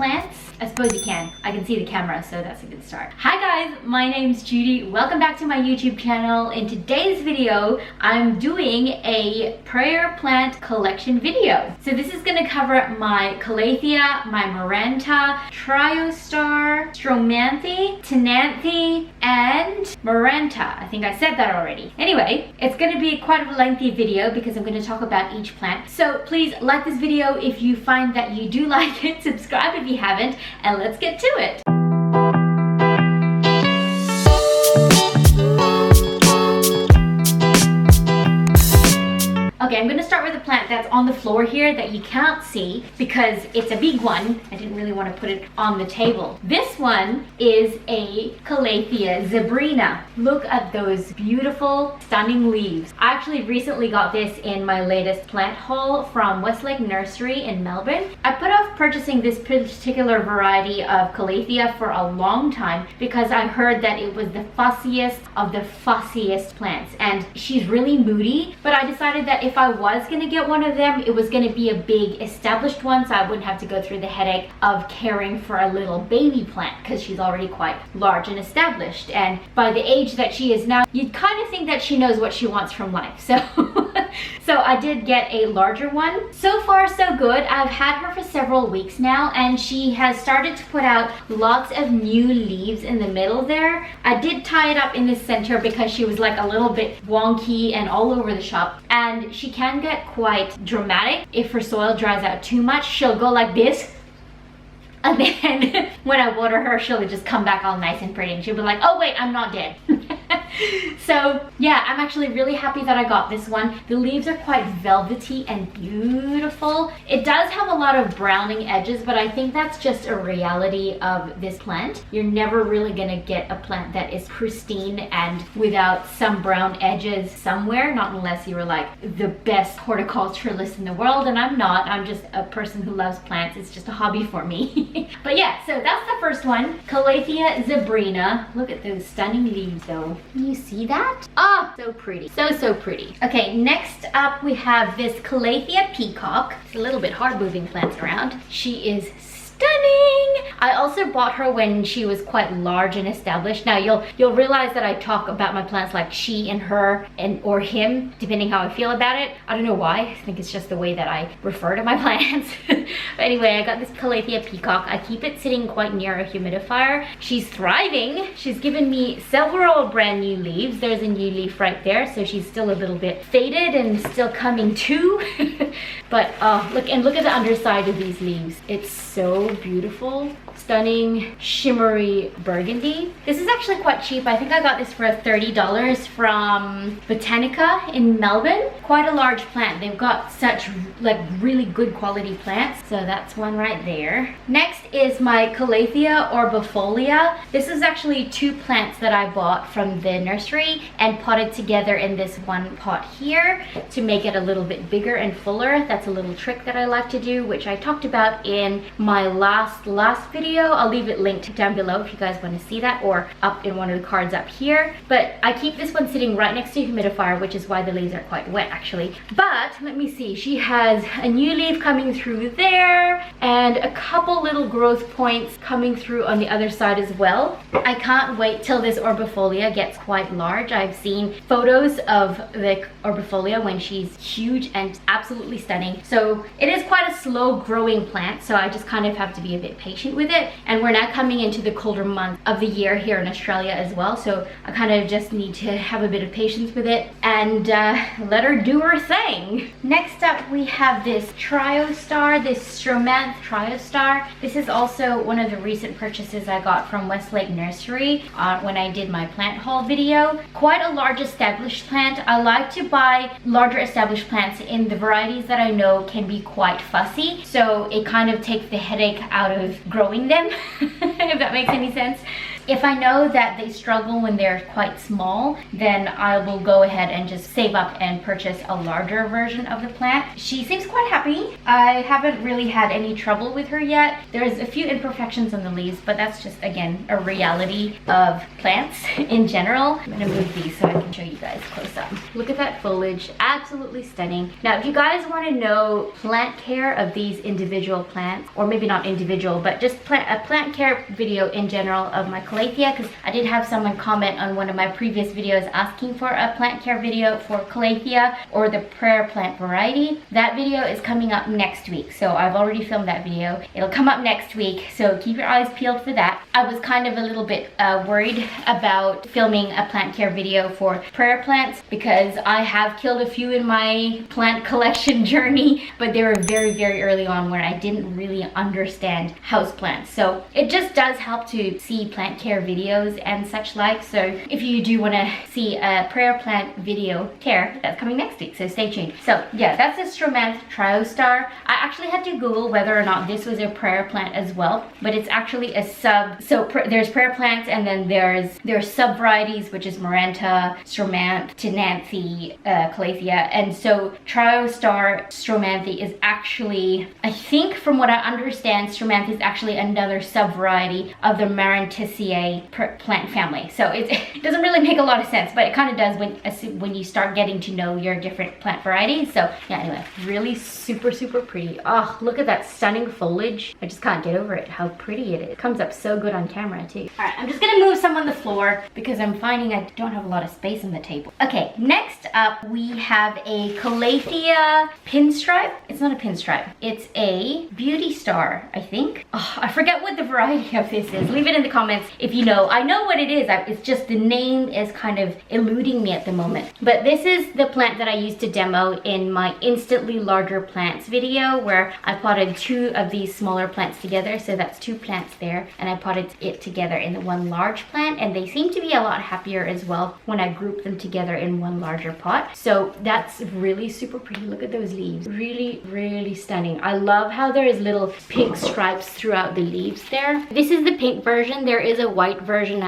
plants? I suppose you can. I can see the camera, so that's a good start. Hi guys, my name's Judy. Welcome back to my YouTube channel. In today's video, I'm doing a prayer plant collection video. So this is gonna cover my Calathea, my Maranta, Triostar, Stromanthe, Ctenanthe, and Maranta. I think I said that already. Anyway, it's gonna be quite a lengthy video because I'm gonna talk about each plant. So please like this video if you find that you do like it, subscribe if you haven't, and let's get to it. Okay, I'm gonna start with a plant that's on the floor here that you can't see because it's a big one. I didn't really want to put it on the table. This one is a Calathea zebrina. Look at those beautiful, stunning leaves. I actually recently got this in my latest plant haul from Westlake Nursery in Melbourne. I put off purchasing this particular variety of Calathea for a long time because I heard that it was the fussiest of the fussiest plants, and she's really moody, but I decided that if I was gonna get one of them, it was gonna be a big established one, so I wouldn't have to go through the headache of caring for a little baby plant because she's already quite large and established. And by the age that she is now, you'd kind of think that she knows what she wants from life. So so I did get a larger one. So far so good. I've had her for several weeks now, and she has started to put out lots of new leaves in the middle there. I did tie it up in the center because she was like a little bit wonky and all over the shop, and she can get quite dramatic. If her soil dries out too much, she'll go like this. And then when I water her, she'll just come back all nice and pretty, and she'll be like, oh wait, I'm not dead. So yeah, I'm actually really happy that I got this one. The leaves are quite velvety and beautiful. It does have a lot of browning edges, but I think that's just a reality of this plant. You're never really gonna get a plant that is pristine and without some brown edges somewhere, not unless you were like the best horticulturalist in the world, and I'm not. I'm just a person who loves plants. It's just a hobby for me. But yeah, so that's the first one, Calathea zebrina. Look at those stunning leaves though. Can you see that? Ah, so pretty. So pretty. Okay, next up we have this Calathea peacock. It's a little bit hard moving plants around. She is stunning. I also bought her when she was quite large and established. Now you'll realize that I talk about my plants like she and her and or him, depending how I feel about it. I don't know why. I think it's just the way that I refer to my plants. But anyway, I got this Calathea peacock. I keep it sitting quite near a humidifier. She's thriving. She's given me several brand new leaves. There's a new leaf right there, so she's still a little bit faded and still coming to. But look at the underside of these leaves. It's so beautiful. Stunning shimmery burgundy. This is actually quite cheap. I think I got this for $30 from Botanica in Melbourne. Quite a large plant. They've got such like really good quality plants. So that's one right there. Next is my Calathea orbifolia. This is actually two plants that I bought from the nursery and potted together in this one pot here to make it a little bit bigger and fuller. That's a little trick that I like to do, which I talked about in my last video. I'll leave it linked down below if you guys want to see that, or up in one of the cards up here. But I keep this one sitting right next to a humidifier, which is why the leaves are quite wet actually. But let me see, she has a new leaf coming through there and a couple little growth points coming through on the other side as well. I can't wait till this orbifolia gets quite large. I've seen photos of the orbifolia when she's huge and absolutely stunning. So it is quite a slow growing plant, so I just kind of have to be a bit patient with it. And we're now coming into the colder month of the year here in Australia as well, so I kind of just need to have a bit of patience with it and let her do her thing. Next up we have this Triostar, this Stromanthe Triostar. This is also one of the recent purchases I got from Westlake Nursery when I did my plant haul video. Quite a large established plant. I like to buy larger established plants in the varieties that I know can be quite fussy, so it kind of takes the headache out of growing them, if that makes any sense. If I know that they struggle when they're quite small, then I will go ahead and just save up and purchase a larger version of the plant. She seems quite happy. I haven't really had any trouble with her yet. There's a few imperfections on the leaves, but that's just, again, a reality of plants in general. I'm gonna move these so I can show you guys close up. Look at that foliage, absolutely stunning. Now, if you guys want to know plant care of these individual plants, or maybe not individual, but just a plant care video in general of my Calathea, because I did have someone comment on one of my previous videos asking for a plant care video for Calathea or the prayer plant variety. That video is coming up next week, so I've already filmed that video. It'll come up next week, so keep your eyes peeled for that. I was kind of a little bit worried about filming a plant care video for prayer plants because I have killed a few in my plant collection journey, but they were very, very early on when I didn't really understand houseplants. So it just does help to see plant care videos and such like. So if you do want to see a prayer plant video care, that's coming next week, so stay tuned. So yeah, that's a Stromanthe triostar. I actually had to Google whether or not this was a prayer plant as well, but it's actually a sub. So there's prayer plants, and then there's sub varieties, which is Maranta, Stromanthe, Ctenanthe, Calathea, and so triostar Stromanthe is actually, I think from what I understand, Stromanthe is actually another sub variety of the Marantaceae plant family. So it doesn't really make a lot of sense, but it kind of does when you start getting to know your different plant varieties. So yeah, anyway, really super, super pretty. Oh, look at that stunning foliage. I just can't get over it, how pretty it is. It comes up so good on camera too. All right, I'm just gonna move some on the floor because I'm finding I don't have a lot of space on the table. Okay, next up we have a Calathea pinstripe. It's not a pinstripe, it's a beauty star, I think. Oh, I forget what the variety of this is. Leave it in the comments if you know. I know what it is, it's just the name is kind of eluding me at the moment. But this is the plant that I used to demo in my instantly larger plants video, where I potted 2 of these smaller plants together. So that's 2 plants there, and I potted it together in the one large plant, and they seem to be a lot happier as well when I group them together in one larger pot. So that's really super pretty. Look at those leaves, really, really stunning. I love how there is little pink stripes throughout the leaves there. This is the pink version. There is a white version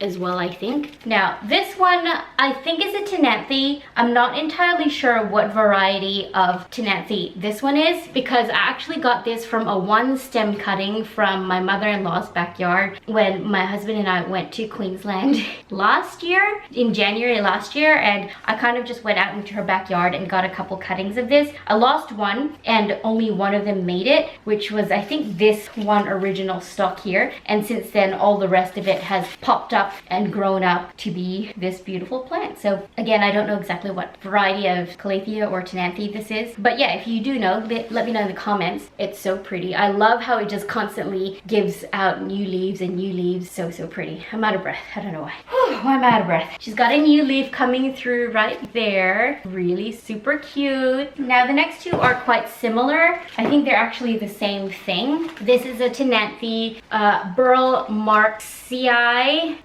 as well, I think. Now this one I think is a Ctenanthe. I'm not entirely sure what variety of Ctenanthe this one is, because I actually got this from a 1 stem cutting from my mother-in-law's backyard when my husband and I went to Queensland last year, in January last year, and I kind of just went out into her backyard and got a couple cuttings of this. I lost one and only one of them made it, which was I think this one original stock here, and since then all the rest of it has popped up and grown up to be this beautiful plant. So again, I don't know exactly what variety of Calathea or Ctenanthe this is, but yeah, if you do know, let me know in the comments. It's so pretty. I love how it just constantly gives out new leaves and new leaves. So pretty. I'm out of breath. I don't know why. Whew, I'm out of breath. She's got a new leaf coming through right there. Really super cute. Now the next 2 are quite similar. I think they're actually the same thing. This is a Ctenanthe, burle-marxii,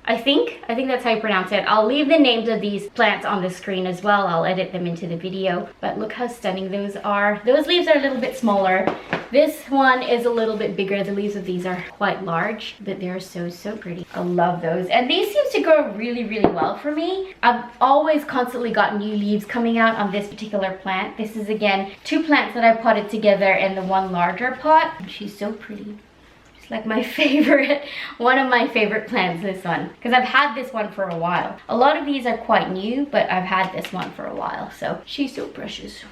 I think that's how you pronounce it. I'll leave the names of these plants on the screen as well. I'll edit them into the video, but look how stunning those are. Those leaves are a little bit smaller. This one is a little bit bigger. The leaves of these are quite large, but they're so pretty. I love those, and these seem to grow really, really well for me. I've always constantly got new leaves coming out on this particular plant. This is again 2 plants that I potted together in the one larger pot. She's so pretty. Like my favorite, one of my favorite plants, this one, because I've had this one for a while. A lot of these are quite new, but I've had this one for a while, so she's so precious.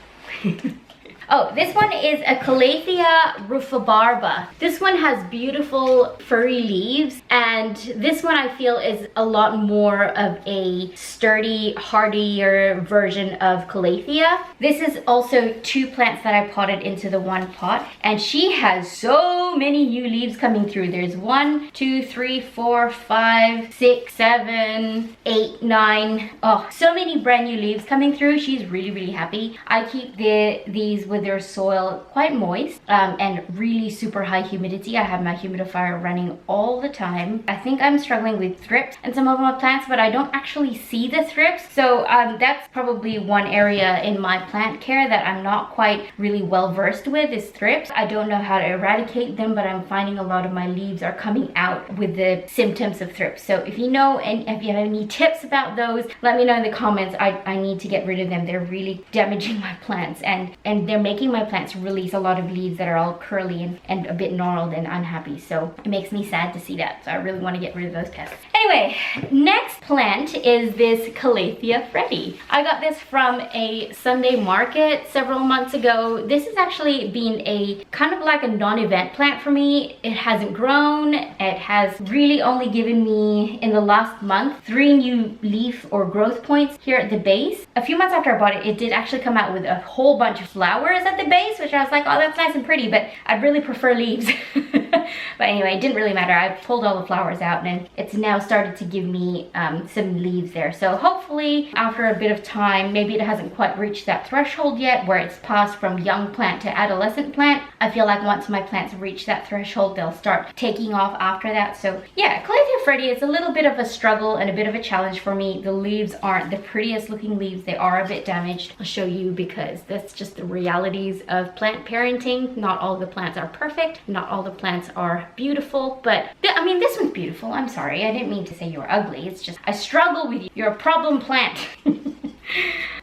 Oh, this one is a Calathea rufibarba. This one has beautiful furry leaves, and this one I feel is a lot more of a sturdy, hardier version of Calathea. This is also 2 plants that I potted into the one pot, and she has so many new leaves coming through. There's 1, 2, 3, 4, 5, 6, 7, 8, 9. Oh, so many brand new leaves coming through. She's really, really happy. I keep these with their soil quite moist and really super high humidity. I have my humidifier running all the time. I think I'm struggling with thrips in some of my plants, but I don't actually see the thrips. So that's probably one area in my plant care that I'm not quite really well versed with, is thrips. I don't know how to eradicate them, but I'm finding a lot of my leaves are coming out with the symptoms of thrips. So if you know, and if you have any tips about those, let me know in the comments. I need to get rid of them. They're really damaging my plants, and they're making my plants release a lot of leaves that are all curly and a bit gnarled and unhappy. So it makes me sad to see that. So I really want to get rid of those pests. Anyway, next plant is this Calathea freddie. I got this from a Sunday market several months ago. This has actually been a kind of like a non-event plant for me. It hasn't grown. It has really only given me, in the last month, 3 new leaf or growth points here at the base. A few months after I bought it, it did actually come out with a whole bunch of flowers at the base, which I was like, oh, that's nice and pretty, but I'd really prefer leaves. But anyway, it didn't really matter. I pulled all the flowers out and it's now started to give me some leaves there. So hopefully after a bit of time, maybe it hasn't quite reached that threshold yet where it's passed from young plant to adolescent plant. I feel like once my plants reach that threshold, they'll start taking off after that. So yeah, Calathea freddie is a little bit of a struggle and a bit of a challenge for me. The leaves aren't the prettiest looking leaves. They are a bit damaged. I'll show you because that's just the realities of plant parenting. Not all the plants are perfect. Not all the plants are beautiful, but I mean, this one's beautiful. I'm sorry, I didn't mean to say you're ugly. It's just I struggle with you. You're a problem plant.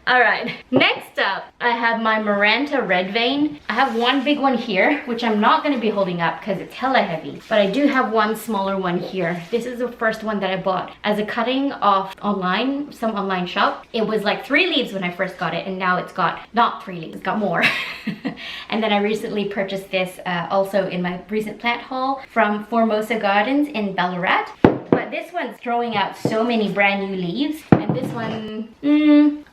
All right, next up, I have my Maranta red vein. I have one big one here, which I'm not going to be holding up because it's hella heavy, but I do have one smaller one here. This is the first one that I bought as a cutting off online, some online shop. It was like 3 leaves when I first got it, and now it's got not 3 leaves, it's got more. And then I recently purchased this also in my recent plant haul from Formosa Gardens in Ballarat. But this one's throwing out so many brand new leaves, and this one,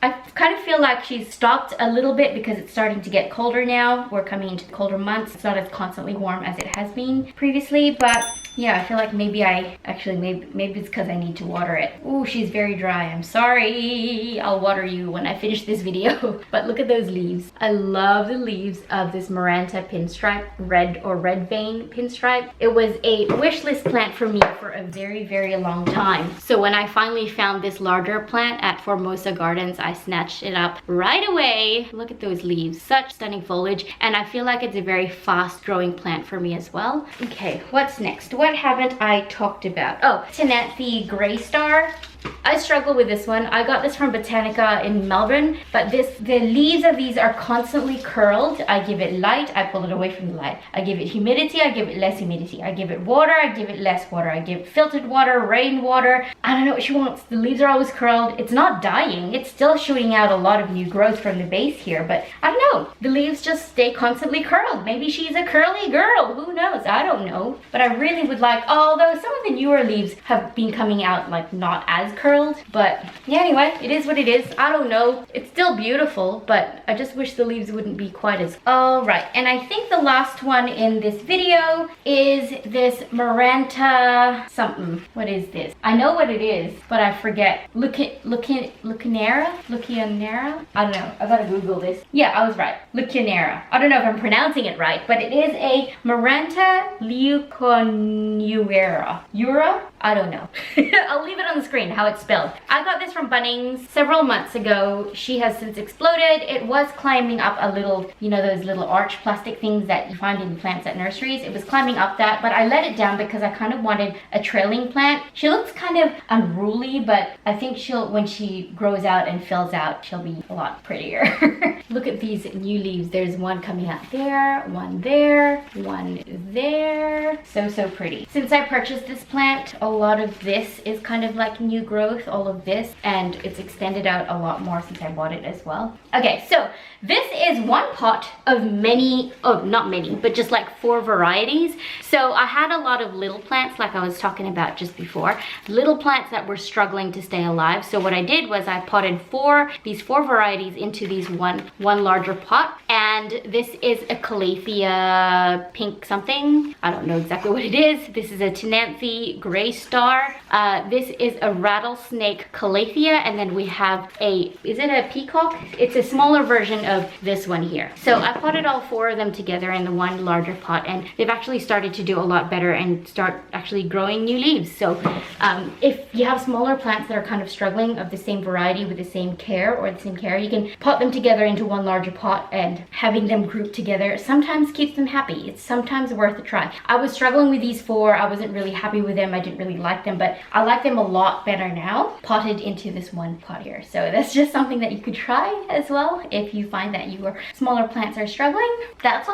I kind of feel like she's stopped a little bit because it's starting to get colder now. We're coming into the colder months. It's not as constantly warm as it has been previously, but yeah, I feel like maybe maybe it's because I need to water it. Oh, she's very dry. I'm sorry. I'll water you when I finish this video. But look at those leaves. I love the leaves of this Maranta pinstripe, red vein pinstripe. It was a wish list plant for me for a very, very long time. So when I finally found this larger plant at Formosa Gardens, I snatched it up right away. Look at those leaves. Such stunning foliage. And I feel like it's a very fast growing plant for me as well. Okay, what's next? What haven't I talked about? Oh, Ctenanthe Grey Star. I struggle with this one. I got this from Botanica in Melbourne, but the leaves of these are constantly curled. I give it light, I pull it away from the light. I give it humidity, I give it less humidity. I give it water, I give it less water. I give it filtered water, rainwater. I don't know what she wants. The leaves are always curled. It's not dying. It's still shooting out a lot of new growth from the base here, but I don't know. The leaves just stay constantly curled. Maybe she's a curly girl. Who knows? I don't know. But I really would like, although some of the newer leaves have been coming out like not as curled, but yeah, anyway, it is what it is. I don't know. It's still beautiful, but I just wish the leaves wouldn't be quite as... All right, and I think the last one in this video is this Maranta something. What is this? I know what it is, but I forget. Leuconeura? I don't know. I gotta Google this. Yeah, I was right. Leuconeura. I don't know if I'm pronouncing it right, but it is a Maranta leuconeura. I don't know. I'll leave it on the screen how it's spelled. I got this from Bunnings several months ago. She has since exploded. It was climbing up a little, you know, those little arch plastic things that you find in plants at nurseries. It was climbing up that, but I let it down because I kind of wanted a trailing plant. She looks kind of unruly, but I think when she grows out and fills out, she'll be a lot prettier. Look at these new leaves. There's one coming out there, one there, one there. So pretty. Since I purchased this plant, a lot of this is kind of like new growth, all of this, and it's extended out a lot more since I bought it as well. Okay, so this is one pot of many, oh, not many, but just like 4 varieties. So I had a lot of little plants like I was talking about just before, little plants that were struggling to stay alive. So what I did was I potted these 4 varieties into these one larger pot, and this is a Calathea pink something. I don't know exactly what it is. This is a Ctenanthe Grey star. This is a rattlesnake Calathea, and then we have is it a peacock? It's a smaller version of this one here. So I potted all 4 of them together in the one larger pot, and they've actually started to do a lot better and start actually growing new leaves. So if you have smaller plants that are kind of struggling of the same variety with the same care you can pot them together into one larger pot, and having them grouped together sometimes keeps them happy. It's sometimes worth a try. I was struggling with these 4. I wasn't really happy with them. I didn't really like them, but I like them a lot better now, potted into this one pot here. So that's just something that you could try as well if you find that your smaller plants are struggling. That's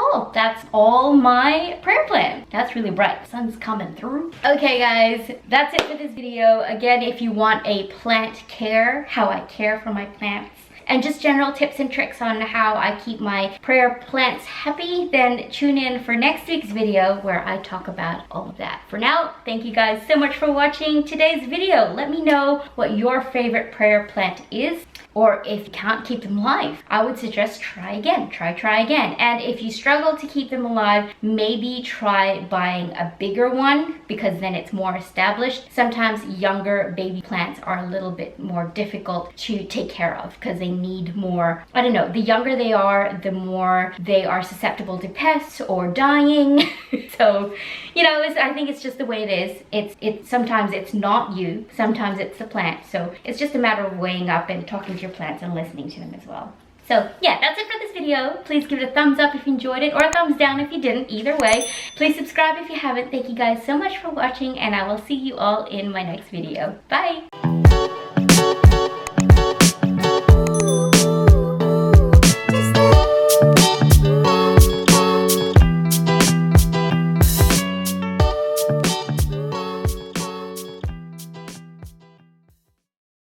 all my prayer plant. That's really bright. The sun's coming through. Okay guys, that's it for this video. Again, if you want a plant care, how I care for my plants, and just general tips and tricks on how I keep my prayer plants happy, then tune in for next week's video where I talk about all of that. For now, thank you guys so much for watching today's video. Let me know what your favorite prayer plant is, or if you can't keep them alive, I would suggest try again. Try again. And if you struggle to keep them alive, maybe try buying a bigger one, because then it's more established. Sometimes younger baby plants are a little bit more difficult to take care of because they need more, I don't know, the younger they are, the more they are susceptible to pests or dying. So, you know, I think it's just the way it is. It's sometimes it's not you, sometimes it's the plant. So it's just a matter of weighing up and talking to your plants and listening to them as well. So yeah, that's it for this video. Please give it a thumbs up if you enjoyed it, or a thumbs down if you didn't. Either way, please subscribe if you haven't. Thank you guys so much for watching, and I will see you all in my next video. Bye!